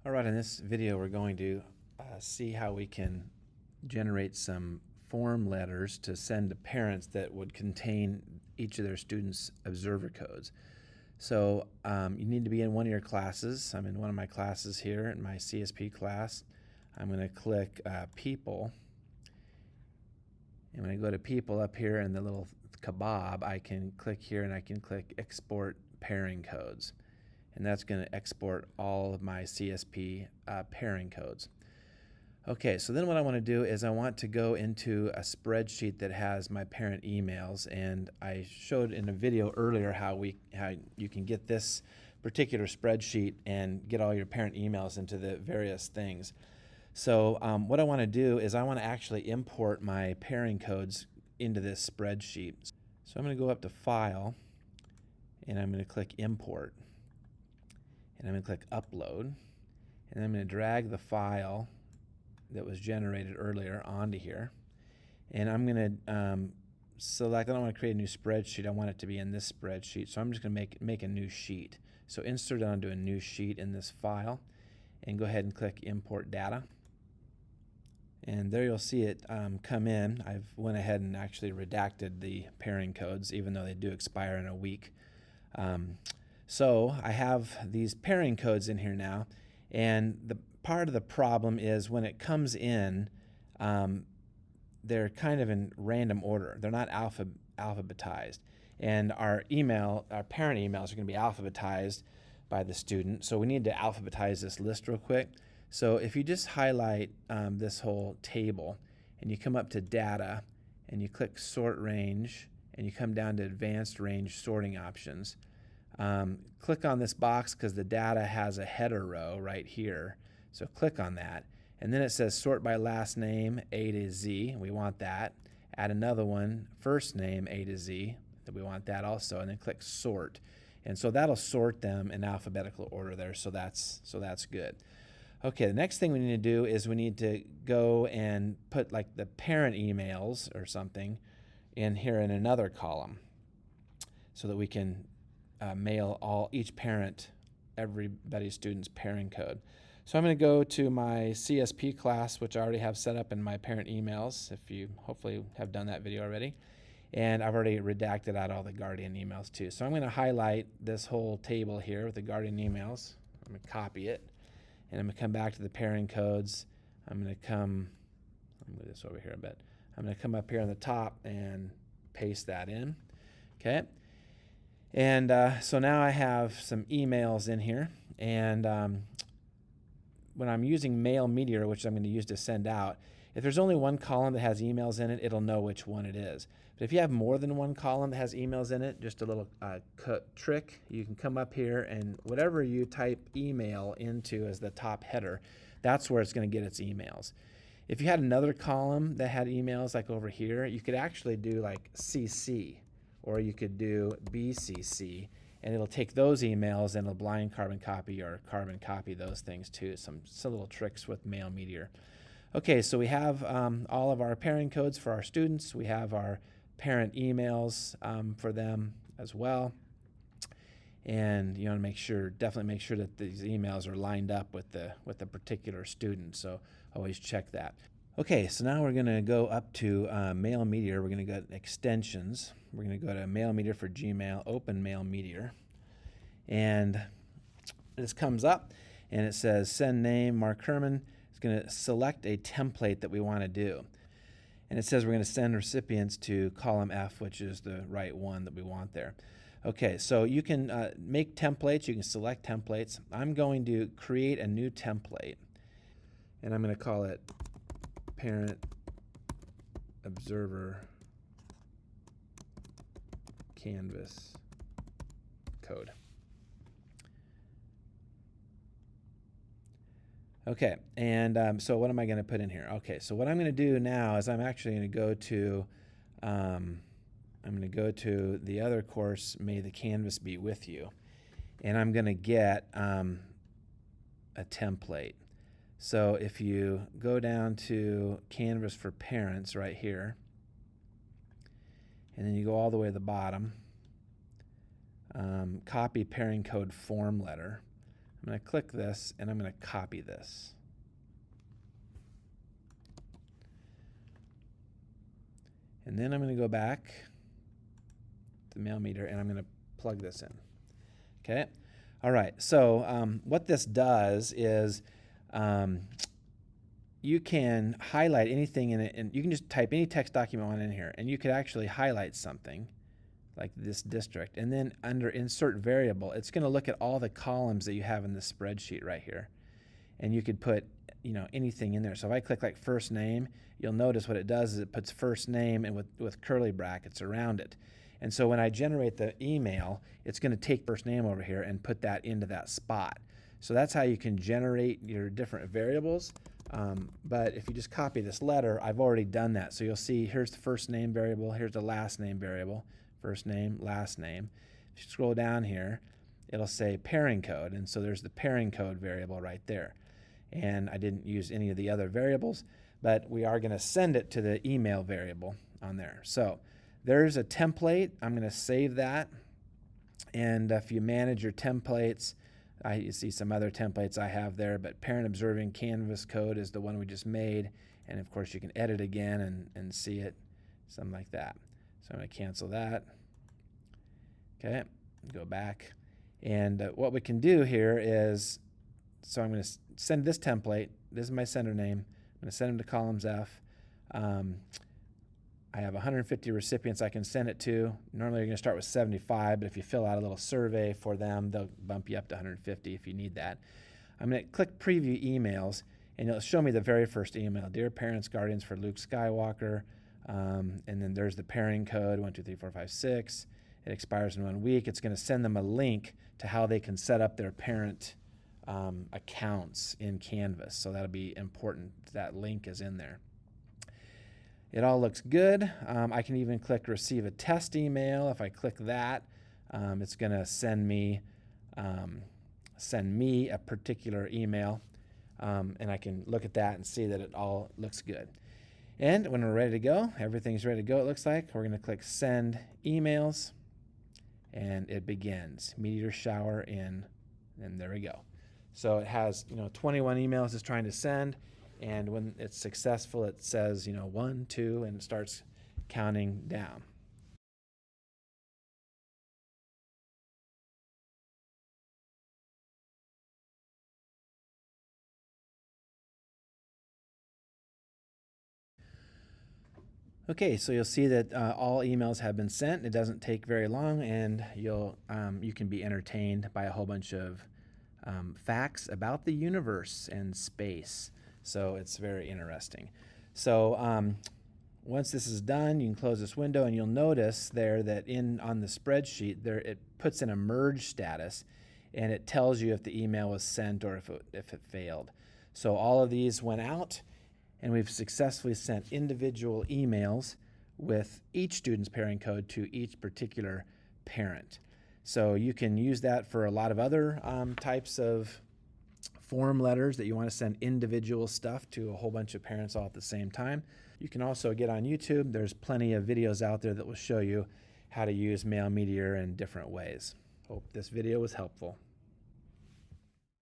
Alright, in this video we're going to see how we can generate some form letters to send to parents that would contain each of their students' observer codes. So you need to be in one of your classes. I'm in one of my classes here in my CSP class. I'm going to click People. And when I go to People up here in the little kebab, I can click here and I can click Export Pairing Codes. And that's going to export all of my CSP pairing codes. Okay, so then what I want to do is I want to go into a spreadsheet that has my parent emails, and I showed in a video earlier how you can get this particular spreadsheet and get all your parent emails into the various things. So what I want to do is I want to actually import my pairing codes into this spreadsheet. So I'm going to go up to File, and I'm going to click Import. And I'm going to click Upload, and I'm going to drag the file that was generated earlier onto here, and I'm going to select. I don't want to create a new spreadsheet. I want it to be in this spreadsheet, so I'm just going to make a new sheet. So insert it onto a new sheet in this file, and go ahead and click Import Data. And there you'll see it come in. I've went ahead and actually redacted the pairing codes, even though they do expire in a week. So I have these pairing codes in here now, and the part of the problem is when it comes in, they're kind of in random order. They're not alphabetized. And our parent emails are going to be alphabetized by the student, so we need to alphabetize this list real quick. So if you just highlight this whole table, and you come up to Data, and you click Sort Range, and you come down to Advanced Range Sorting Options, click on this box because the data has a header row right here. So click on that. And then it says sort by last name A to Z. We want that. Add another one, first name A to Z. We want that also. And then click sort. And so that'll sort them in alphabetical order there. So that's good. Okay, the next thing we need to do is we need to go and put like the parent emails or something in here in another column so that we can mail each parent everybody's student's pairing code. So I'm going to go to my CSP class, which I already have set up in my parent emails, if you hopefully have done that video already. And I've already redacted out all the Guardian emails too. So I'm going to highlight this whole table here with the Guardian emails. I'm going to copy it, and I'm going to come back to the pairing codes. I'll move this over here a bit. I'm going to come up here on the top and paste that in. Okay. And so now I have some emails in here, and when I'm using Mail Meteor, which I'm going to use to send out, if there's only one column that has emails in it, it'll know which one it is. But if you have more than one column that has emails in it, just a little trick, you can come up here and whatever you type email into as the top header, that's where it's going to get its emails. If you had another column that had emails like over here, you could actually do like CC, or you could do BCC, and it'll take those emails and it'll blind carbon copy or carbon copy those things too. Some little tricks with Mail Meteor. Okay, so we have all of our pairing codes for our students. We have our parent emails for them as well. And you want to definitely make sure that these emails are lined up with the particular student. So always check that. Okay, so now we're going to go up to Mail Meteor. We're going to go to Extensions. We're going to go to Mail Meteor for Gmail, open Mail Meteor. And this comes up, and it says Send Name, Mark Herman. It's going to select a template that we want to do. And it says we're going to send recipients to column F, which is the right one that we want there. Okay, so you can make templates. You can select templates. I'm going to create a new template, and I'm going to call it Parent Observer Canvas Code. Okay, and so what am I going to put in here? Okay, so what I'm going to do now is I'm actually going to go to the other course, May the Canvas Be With You, and I'm going to get a template. So if you go down to Canvas for Parents right here, and then you go all the way to the bottom, copy pairing code form letter. I'm going to click this and I'm going to copy this. And then I'm going to go back to Mail Meteor and I'm going to plug this in. Okay. All right. So what this does is you can highlight anything in it, and you can just type any text document on in here, and you could actually highlight something like this district, and then under insert variable, it's going to look at all the columns that you have in the spreadsheet right here, and you could put anything in there. So if I click like first name, you'll notice what it does is it puts first name and with curly brackets around it. And so when I generate the email, it's going to take first name over here and put that into that spot. So that's how you can generate your different variables. But if you just copy this letter, I've already done that. So you'll see here's the first name variable, here's the last name variable, first name, last name. If you scroll down here, it'll say pairing code, and so there's the pairing code variable right there. And I didn't use any of the other variables, but we are going to send it to the email variable on there. So there's a template. I'm going to save that. And if you manage your templates, you see some other templates I have there, but parent observing canvas code is the one we just made. And of course you can edit again and see it, something like that. So I'm going to cancel that. Okay, go back. And what we can do here is, so I'm going to send this template. This is my sender name. I'm going to send them to columns F. I have 150 recipients I can send it to. Normally you're going to start with 75, but if you fill out a little survey for them, they'll bump you up to 150 if you need that. I'm going to click preview emails, and it'll show me the very first email. Dear parents, guardians for Luke Skywalker. And then there's the pairing code, 1, 2, 3, 4, 5, 6. It expires in 1 week. It's going to send them a link to how they can set up their parent accounts in Canvas. So that'll be important. That link is in there. It all looks good. I can even click receive a test email. If I click that, it's going to send me a particular email, and I can look at that and see that it all looks good. And when we're ready to go, everything's ready to go, it looks like. We're going to click send emails, and it begins. Meteor shower in, and there we go. So it has 21 emails it's trying to send. And when it's successful, it says, 1, 2, and it starts counting down. Okay, so you'll see that all emails have been sent. It doesn't take very long, and you can be entertained by a whole bunch of facts about the universe and space. So it's very interesting. So once this is done, you can close this window, and you'll notice there that on the spreadsheet there it puts in a merge status, and it tells you if the email was sent or if it failed. So all of these went out, and we've successfully sent individual emails with each student's pairing code to each particular parent. So you can use that for a lot of other types of form letters that you want to send individual stuff to a whole bunch of parents all at the same time. You can also get on YouTube. There's plenty of videos out there that will show you how to use Mail Meteor in different ways. Hope this video was helpful.